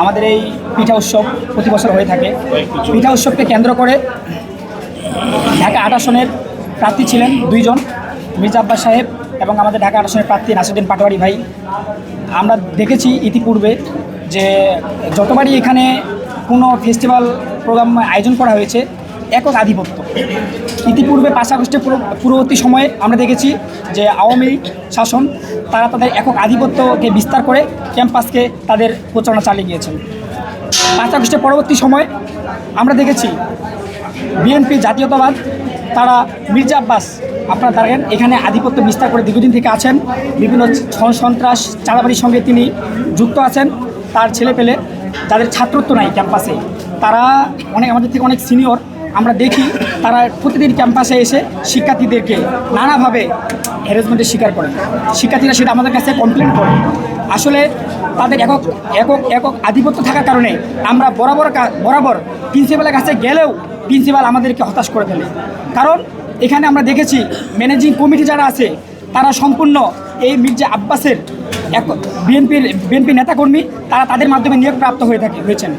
আমাদের এই পিঠা উৎসব প্রতি বছর হয়ে থাকে। পিঠা উৎসবকে কেন্দ্র করে ঢাকা ৮ আসনের প্রার্থী ছিলেন 2 জন, মির্জা আব্বাস সাহেব এবং আমাদের ঢাকা 8 আসনের প্রার্থী নাসিরুদ্দিন পাটোয়ারি ভাই। আমরা দেখেছি ইতিপূর্বে যে যতবারই এখানে কোনো ফেস্টিভ্যাল প্রোগ্রাম আয়োজন করা হয়েছে একক আধিপত্য। ইতিপূর্বে 5 আগস্টের পূর্ববর্তী সময়ে আমরা দেখেছি যে আওয়ামী শাসন তারা তাদের একক আধিপত্যকে বিস্তার করে ক্যাম্পাসকে তাদের প্রচারণা চালিয়ে গিয়েছেন। 5 আগস্টের পরবর্তী সময়ে আমরা দেখেছি বিএনপি জাতীয়তাবাদ তারা মির্জা আব্বাস আপনারা দেখেন এখানে আধিপত্য বিস্তার করে দীর্ঘদিন থেকে আছেন। বিভিন্ন সন্ত্রাস চাঁদাবাজির সঙ্গে তিনি যুক্ত আছেন। তার ছেলেপেলে যাদের ছাত্রত্ব নাই ক্যাম্পাসে, তারা আমাদের থেকে অনেক সিনিয়র। আমরা দেখি তারা প্রতিদিন ক্যাম্পাসে এসে শিক্ষার্থীদেরকে নানাভাবে হ্যারাসমেন্টের শিকার করে। শিক্ষার্থীরা সেটা আমাদের কাছে কমপ্লেন করে। আসলে তাদের একক আধিপত্য থাকার কারণে আমরা বরাবর প্রিন্সিপালের কাছে গেলেও প্রিন্সিপাল আমাদেরকে হতাশ করে ফেলে। কারণ এখানে আমরা দেখেছি ম্যানেজিং কমিটি যারা আছে তারা সম্পূর্ণ এই মির্জা আব্বাসের বিএনপি নেতাকর্মী, তারা তাদের মাধ্যমে নিয়োগপ্রাপ্ত হয়েছেন।